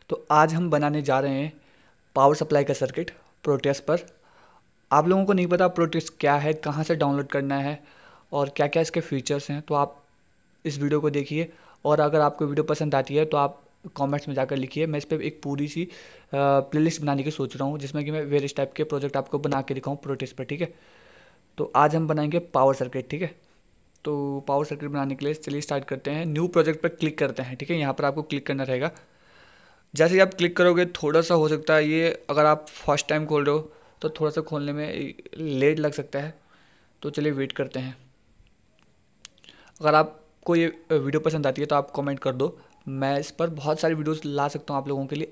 तो आज हम बनाने जा रहे हैं पावर सप्लाई का सर्किट प्रोटेस पर। आप लोगों को नहीं पता प्रोटेस क्या है, कहाँ से डाउनलोड करना है और क्या क्या इसके फीचर्स हैं, तो आप इस वीडियो को देखिए। और अगर आपको वीडियो पसंद आती है तो आप कमेंट्स में जाकर लिखिए। मैं इस पर एक पूरी सी प्लेलिस्ट बनाने की सोच रहा हूँ, जिसमें कि मैं वेरियस टाइप के प्रोजेक्ट आपको बना के दिखाऊँ प्रोटेस पर, ठीक है। तो आज हम बनाएंगे पावर सर्किट, ठीक है। तो पावर सर्किट बनाने के लिए चलिए स्टार्ट करते हैं। न्यू प्रोजेक्ट पर क्लिक करते हैं, ठीक है। यहाँ पर आपको क्लिक करना रहेगा। जैसे ही आप क्लिक करोगे थोड़ा सा हो सकता है ये, अगर आप फर्स्ट टाइम खोल रहे हो तो थोड़ा सा खोलने में लेट लग सकता है, तो चलिए वेट करते हैं। अगर आपको ये वीडियो पसंद आती है तो आप कमेंट कर दो। मैं इस पर बहुत सारी वीडियोस ला सकता हूँ आप लोगों के लिए,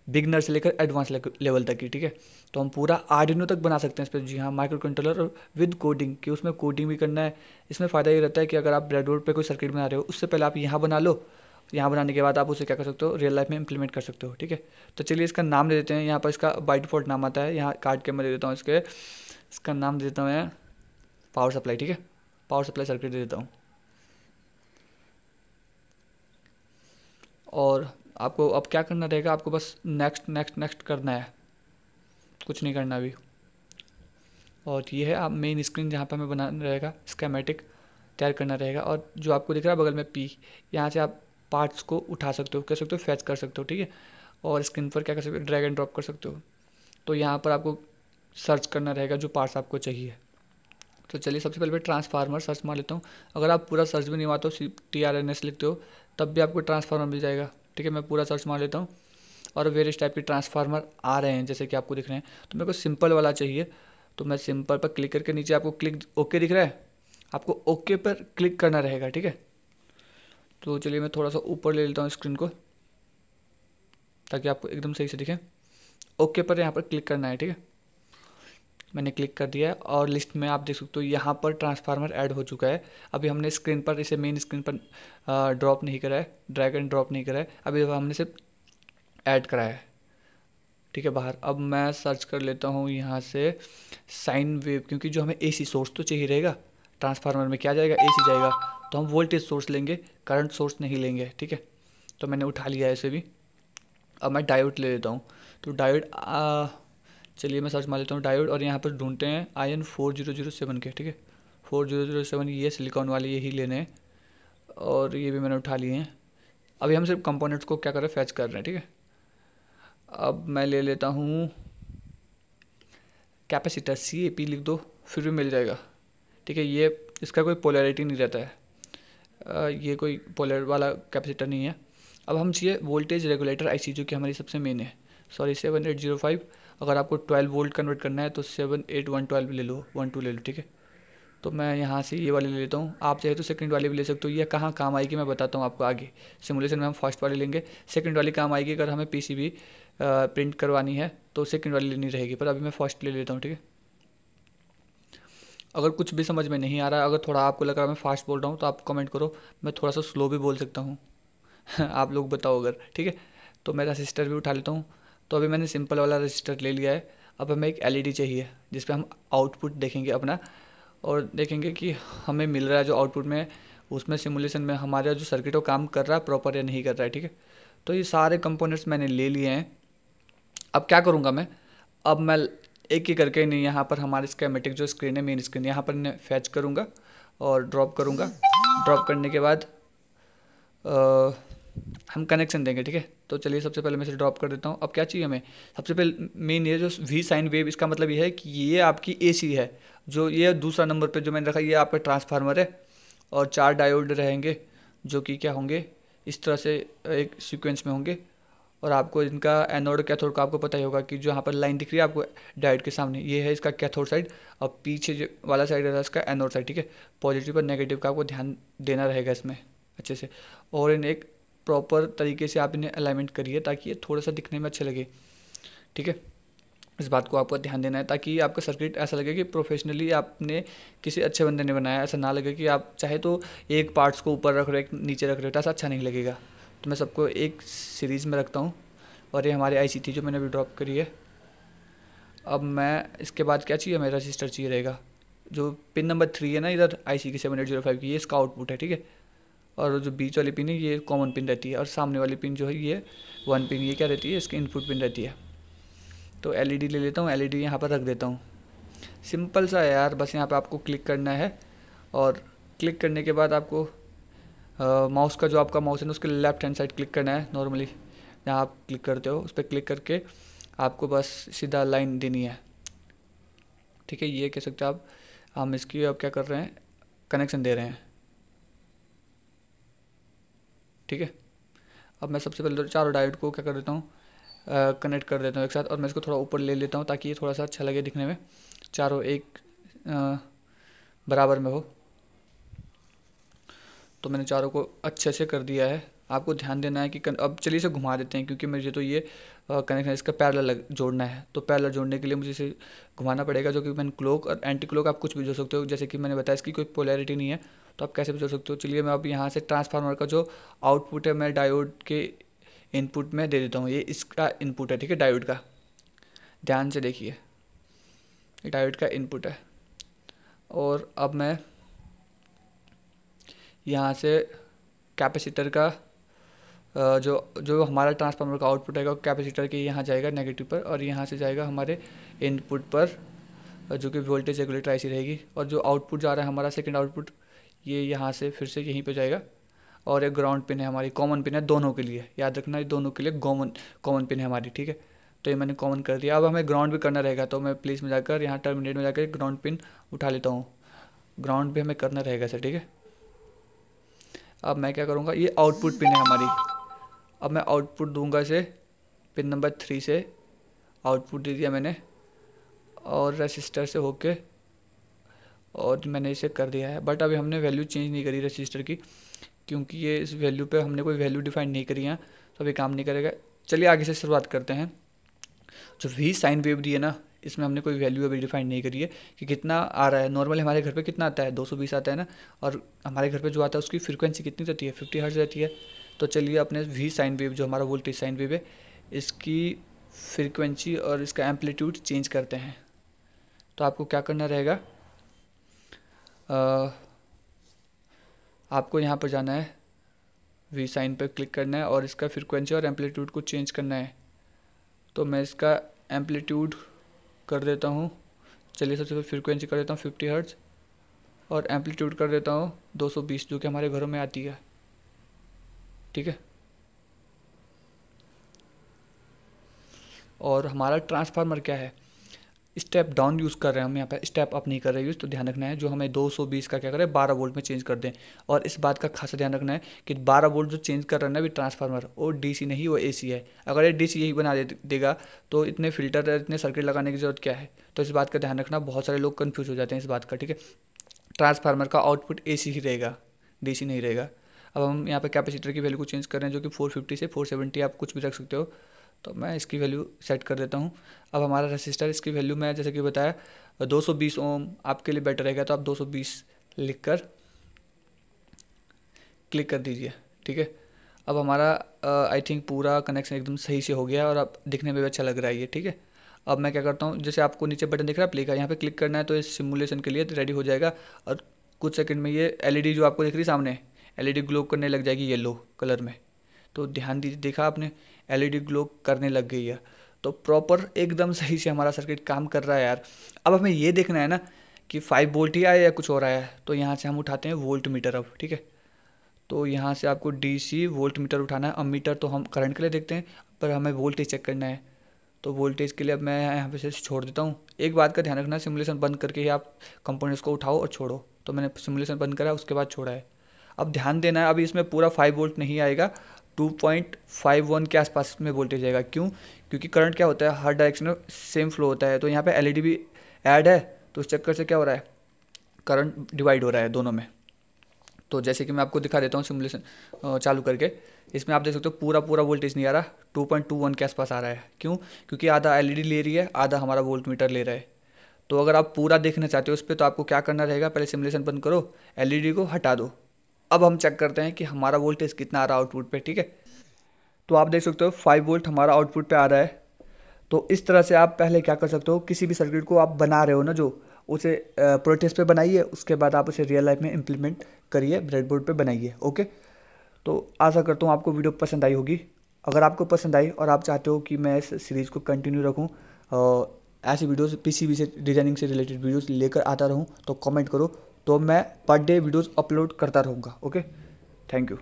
बिगनर से लेकर एडवांस लेवल तक की, ठीक है। तो हम पूरा आर्डिनो तक बना सकते हैं इस पर। जी हाँ, माइक्रो कंट्रोलर विद कोडिंग, कि उसमें कोडिंग भी करना है। इसमें फ़ायदा ये रहता है कि अगर आप ब्रेडबोर्ड पे कोई सर्किट बना रहे हो उससे पहले आप यहाँ बना लो। यहाँ बनाने के बाद आप उसे क्या कर सकते हो, रियल लाइफ में इंप्लीमेंट कर सकते हो, ठीक है। तो चलिए इसका नाम दे देते हैं। यहाँ पर इसका बाय डिफ़ॉल्ट नाम आता है, यहाँ काट के मैं दे देता हूँ इसका नाम दे देता हूँ मैं पावर सप्लाई, ठीक है। पावर सप्लाई सर्किट दे देता हूँ। और आपको अब क्या करना रहेगा, आपको बस नेक्स्ट नेक्स्ट नेक्स्ट करना है, कुछ नहीं करना अभी। और ये है आप मेन स्क्रीन जहाँ पर हमें बनाना रहेगा, स्कीमेटिक तैयार करना रहेगा। और जो आपको दिख रहा है बगल में पी, यहाँ से आप पार्ट्स को उठा सकते हो, कर सकते हो फैच कर सकते हो, ठीक है। और स्क्रीन पर क्या कर सकते हो, ड्रैग एंड ड्रॉप कर सकते हो। तो यहाँ पर आपको सर्च करना रहेगा जो पार्ट्स आपको चाहिए। तो चलिए सबसे पहले मैं ट्रांसफार्मर सर्च मार लेता हूँ। अगर आप पूरा सर्च भी नहीं मारते हो, TRNS लिखते हो, तब भी आपको ट्रांसफार्मर मिल जाएगा, ठीक है। मैं पूरा सर्च मार लेता हूँ और वेरियस टाइप के ट्रांसफार्मर आ रहे हैं जैसे कि आपको दिख रहे हैं। तो मेरे को सिंपल वाला चाहिए, तो मैं सिंपल पर क्लिक करके नीचे आपको क्लिक ओके दिख रहा है, आपको ओके पर क्लिक करना रहेगा, ठीक है। तो चलिए मैं थोड़ा सा ऊपर ले लेता हूँ स्क्रीन को, ताकि आपको एकदम सही से दिखे। ओके पर यहाँ पर क्लिक करना है, ठीक है। मैंने क्लिक कर दिया है और लिस्ट में आप देख सकते हो यहाँ पर ट्रांसफार्मर ऐड हो चुका है। अभी हमने स्क्रीन पर इसे मेन स्क्रीन पर ड्रॉप नहीं करा है, ड्रैग एंड ड्रॉप नहीं करा है, अभी हमने सिर्फ ऐड करा है, ठीक है, बाहर। अब मैं सर्च कर लेता हूँ यहाँ से साइन वेव, क्योंकि जो हमें AC सोर्स तो चाहिए रहेगा। ट्रांसफार्मर में क्या जाएगा, AC जाएगा। तो हम वोल्टेज सोर्स लेंगे, करंट सोर्स नहीं लेंगे, ठीक है। तो मैंने उठा लिया है इसे भी। अब मैं डायोड ले लेता हूँ। तो डायोड चलिए मैं सर्च मार लेता हूँ डायोड, और यहाँ पर ढूंढते हैं IN4007 के, ठीक है। 4007 ये सिलिकॉन वाले यही लेने हैं, और ये भी मैंने उठा लिए हैं। अभी हम सिर्फ कंपोनेंट्स को क्या कर रहे हैं, फैच कर रहे हैं, ठीक है। अब मैं ले लेता हूँ कैपेसिटर, CAP लिख दो फिर भी मिल जाएगा, ठीक है। ये इसका कोई पोलैरिटी नहीं रहता है, ये कोई पोलर वाला कैपेसिटर नहीं है। अब हम चाहिए वोल्टेज रेगुलेटर IC, जो कि हमारी सबसे मेन है, सॉरी 7805। अगर आपको 12 वोल्ट कन्वर्ट करना है तो 78112 ले लो, 12 ले लो, ठीक है। तो मैं यहाँ से ये वाली ले लेता हूँ। आप चाहे तो सेकंड वाली भी ले सकते हो, ये कहाँ काम आएगी मैं बताता हूँ आपको आगे। सिमुलेशन में हम फर्स्ट वाली लेंगे, सेकंड वाली काम आएगी अगर हमें PCB प्रिंट करवानी है तो सेकंड वाली लेनी रहेगी, पर अभी मैं फर्स्ट ले लेता हूँ, ठीक है। अगर कुछ भी समझ में नहीं आ रहा है, अगर थोड़ा आपको लग रहा है मैं फास्ट बोल रहा हूँ, तो आप कमेंट करो, मैं थोड़ा सा स्लो भी बोल सकता हूँ। आप लोग बताओ अगर, ठीक है। तो मैं रजिस्टर भी उठा लेता हूँ। तो अभी मैंने सिंपल वाला रजिस्टर ले लिया है। अब हमें एक LED चाहिए जिस पे हम आउटपुट देखेंगे अपना, और देखेंगे कि हमें मिल रहा है जो आउटपुट में, उसमें सिमुलेशन में हमारा जो सर्किट वो काम कर रहा है प्रॉपर या नहीं कर रहा है, ठीक है। तो ये सारे कंपोनेंट्स मैंने ले लिए हैं। अब क्या करूँगा मैं, अब मैं एक ही करके नहीं, यहाँ पर हमारे स्कीमेटिक जो स्क्रीन है, मेन स्क्रीन, यहाँ पर मैं फैच करूँगा और ड्रॉप करूँगा। ड्रॉप करने के बाद अ, हम कनेक्शन देंगे, ठीक है। तो चलिए सबसे पहले मैं इसे ड्रॉप कर देता हूँ। अब क्या चाहिए हमें, सबसे पहले मेन ये जो V साइन वेव, इसका मतलब ये है कि ये आपकी AC है। जो ये दूसरा नंबर पे जो मैंने रखा, ये आपका ट्रांसफार्मर है। और 4 डायोड रहेंगे जो कि क्या होंगे, इस तरह से एक सीक्वेंस में होंगे। और आपको इनका एनोड कैथोड का आपको पता ही होगा, कि जो यहाँ पर लाइन दिख रही है आपको डायोड के सामने, ये है इसका कैथोड साइड, और पीछे जो वाला साइड है इसका एनोड साइड, ठीक है। पॉजिटिव और नेगेटिव का आपको ध्यान देना रहेगा इसमें अच्छे से। और इन एक प्रॉपर तरीके से आप इन्हें अलाइनमेंट करिए ताकि ये थोड़ा सा दिखने में अच्छे लगे, ठीक है। इस बात को आपको ध्यान देना है ताकि आपका सर्किट ऐसा लगे कि प्रोफेशनली आपने किसी अच्छे बंदे ने बनाया, ऐसा ना लगे कि आप चाहे तो एक पार्ट्स को ऊपर रख रहे हो एक नीचे रख रहे हो, तो ऐसा अच्छा नहीं लगेगा। तो मैं सबको एक सीरीज़ में रखता हूँ। और ये हमारी IC थी जो मैंने अभी ड्रॉप करी है। अब मैं इसके बाद क्या चाहिए, हमें रजिस्टर चाहिए रहेगा। जो पिन नंबर 3 है ना इधर IC की 7805 की, ये इसका आउटपुट है, ठीक है। और जो बीच वाली पिन है ये कॉमन पिन रहती है, और सामने वाली पिन जो है ये 1 पिन, ये क्या रहती है, इसकी इनपुट पिन रहती है। तो एलईडी ले लेता हूँ, एलईडी यहाँ पर रख देता हूँ। सिंपल सा है यार, बस यहाँ पे आपको क्लिक करना है, और क्लिक करने के बाद आपको माउस का जो आपका माउस है ना उसके लेफ्ट हैंड साइड क्लिक करना है। नॉर्मली जहाँ आप क्लिक करते हो उस पर क्लिक करके आपको बस सीधा लाइन देनी है, ठीक है। ये कह सकते हो आप, हम इसकी अब क्या कर रहे हैं, कनेक्शन दे रहे हैं, ठीक है। अब मैं सबसे पहले तो चारों डायोड को क्या कर देता हूँ, कनेक्ट कर देता हूँ एक साथ, और मैं इसको थोड़ा ऊपर ले लेता हूँ ताकि ये थोड़ा सा अच्छा लगे दिखने में, चारों एक बराबर में हो। तो मैंने चारों को अच्छे से कर दिया है। आपको ध्यान देना है कि अब चलिए इसे घुमा देते हैं, क्योंकि मुझे तो ये कनेक्शन इसका पैरेलल जोड़ना है। तो पैरेलल जोड़ने के लिए मुझे इसे घुमाना पड़ेगा, जो कि मैंने क्लॉक और एंटी क्लॉक आप कुछ भी जोड़ सकते हो। जैसे कि मैंने बताया इसकी कोई पोलैरिटी नहीं है, तो आप कैसे भी जोड़ सकते हो। चलिए मैं अब यहाँ से ट्रांसफार्मर का जो आउटपुट है मैं डायोड के इनपुट में दे देता हूँ। ये इसका इनपुट है, ठीक है, डायोड का। ध्यान से देखिए, ये डायोड का इनपुट है। और अब मैं यहाँ से कैपेसिटर का जो हमारा ट्रांसफार्मर का आउटपुट आएगा कैपेसिटर के यहाँ जाएगा नेगेटिव पर, और यहाँ से जाएगा हमारे इनपुट पर, जो कि वोल्टेज रेगुलेटर ऐसी रहेगी। और जो आउटपुट जा रहा है हमारा सेकंड आउटपुट, ये यहाँ से फिर से यहीं पे जाएगा। और एक ग्राउंड पिन है हमारी, कॉमन पिन है दोनों के लिए, याद रखना, ये दोनों के लिए कॉमन पिन है हमारी, ठीक है। तो ये मैंने कॉमन कर दिया। अब हमें ग्राउंड भी करना रहेगा, तो मैं प्लेस में जाकर यहाँ टर्मिनेट में जाकर ग्राउंड पिन उठा लेता हूँ। ग्राउंड भी हमें करना रहेगा सर, ठीक है। अब मैं क्या करूँगा, ये आउटपुट पिन है हमारी। अब मैं आउटपुट दूंगा इसे पिन नंबर 3 से, आउटपुट दे दिया मैंने, और रजिस्टर से होके और मैंने इसे कर दिया है। बट अभी हमने वैल्यू चेंज नहीं करी रजिस्टर की, क्योंकि ये इस वैल्यू पे हमने कोई वैल्यू डिफाइन नहीं करी है, तो अभी काम नहीं करेगा। चलिए आगे से शुरुआत करते हैं। जो वी साइन वेव दी है ना, इसमें हमने कोई वैल्यू अभी डिफाइन नहीं करी है कि कितना आ रहा है। नॉर्मली हमारे घर पे कितना आता है, 220 आता है ना, और हमारे घर पे जो आता है उसकी फ्रीक्वेंसी कितनी रहती है, 50 हर्ट्ज रहती है। तो चलिए अपने वी साइन वेव, जो हमारा वोल्टेज साइन वेव है, इसकी फ्रीक्वेंसी और इसका एम्पलीट्यूड चेंज करते हैं। तो आपको क्या करना रहेगा, आपको यहाँ पर जाना है, वी साइन पर क्लिक करना है, और इसका फ्रीक्वेंसी और एम्पलीट्यूड को चेंज करना है। तो मैं इसका एम्पलीट्यूड कर देता हूँ, चलिए सबसे पहले फ्रीक्वेंसी कर देता हूँ 50 हर्ट्ज, और एम्पलीट्यूड कर देता हूँ 220, जो कि हमारे घरों में आती है, ठीक है। और हमारा ट्रांसफार्मर क्या है, स्टेप डाउन यूज़ कर रहे हैं हम, यहाँ पे स्टेप अप नहीं कर रहे यूज़। तो ध्यान रखना है, जो हमें 220 का क्या करें 12 वोल्ट में चेंज कर दें। और इस बात का खासा ध्यान रखना है कि 12 वोल्ट जो चेंज कर रहा है ना अभी ट्रांसफार्मर, वो डीसी नहीं, वो एसी है। अगर ये डीसी यही बना देगा तो इतने फिल्टर, इतने सर्किट लगाने की जरूरत क्या है। तो इस बात का ध्यान रखना, बहुत सारे लोग कन्फ्यूज हो जाते हैं इस बात का, ठीक है। ट्रांसफार्मर का आउटपुट एसी ही रहेगा, डीसी नहीं रहेगा। अब हम यहाँ पे कैपेसिटर की वैल्यू को चेंज कर रहे हैं, जो कि 450 से 470 आप कुछ भी रख सकते हो। तो मैं इसकी वैल्यू सेट कर देता हूँ। अब हमारा रेसिस्टर, इसकी वैल्यू मैं जैसे कि बताया 220 ओम आपके लिए बेटर रहेगा, तो आप 220 लिख कर क्लिक कर दीजिए, ठीक है। अब हमारा आई थिंक पूरा कनेक्शन एकदम सही से हो गया, और अब दिखने में भी अच्छा लग रहा है ये, ठीक है। अब मैं क्या करता हूँ, जैसे आपको नीचे बटन दिख रहा है प्ले का, यहाँ पे क्लिक करना है, तो इस सिमुलेशन के लिए रेडी हो जाएगा। और कुछ सेकंड में ये एलईडी जो आपको दिख रही है सामने, एलईडी ग्लो करने लग जाएगी येलो कलर में। तो ध्यान दीजिए, देखा आपने, एलईडी ग्लो करने लग गई है। तो प्रॉपर एकदम सही से हमारा सर्किट काम कर रहा है यार। अब हमें ये देखना है ना कि 5 वोल्ट ही आया या कुछ हो रहा है। तो यहाँ से हम उठाते हैं वोल्ट मीटर अब, ठीक है। तो यहाँ से आपको डीसी वोल्ट मीटर उठाना है। अब मीटर तो हम करंट के लिए देखते हैं, पर हमें वोल्टेज चेक करना है। तो वोल्टेज के लिए अब मैं यहाँ पे से छोड़ देता हूँ। एक बात का ध्यान रखना, सिमुलेशन बंद करके ही आप कंपोनेंट्स को उठाओ और छोड़ो। तो मैंने सिमुलेशन बंद करा, उसके बाद छोड़ा है। अब ध्यान देना है, अभी इसमें पूरा 5 वोल्ट नहीं आएगा, 2.51 के आसपास में वोल्टेज आएगा। क्यों? क्योंकि करंट क्या होता है, हर डायरेक्शन में सेम फ्लो होता है। तो यहाँ पे एलईडी भी ऐड है, तो उस चक्कर से क्या हो रहा है, करंट डिवाइड हो रहा है दोनों में। तो जैसे कि मैं आपको दिखा देता हूँ सिमुलेशन चालू करके, इसमें आप देख सकते हो पूरा वोल्टेज नहीं आ रहा, 2.21 के आसपास आ रहा है। क्यों? क्योंकि आधा एलईडी ले रही है, आधा हमारा वोल्ट मीटर ले रहा है। तो अगर आप पूरा देखना चाहते हो उस पर, तो आपको क्या करना रहेगा, पहले सिमुलेशन बंद करो, एलईडी को हटा दो। अब हम चेक करते हैं कि हमारा वोल्टेज कितना आ रहा है आउटपुट पे, ठीक है। तो आप देख सकते हो 5 वोल्ट हमारा आउटपुट पे आ रहा है। तो इस तरह से आप पहले क्या कर सकते हो, किसी भी सर्किट को आप बना रहे हो ना, जो उसे प्रोटेस्ट पे बनाइए, उसके बाद आप उसे रियल लाइफ में इम्प्लीमेंट करिए, ब्रेडबोर्ड पे बनाइए, ओके। तो आशा करता हूँ आपको वीडियो पसंद आई होगी। अगर आपको पसंद आई और आप चाहते हो कि मैं इस सीरीज़ को कंटिन्यू रखूँ, ऐसी वीडियोस पीसीबी से डिज़ाइनिंग से रिलेटेड वीडियोस लेकर आता रहूँ, तो कमेंट करो, तो मैं पर डे वीडियोस अपलोड करता रहूँगा। Okay, thank you.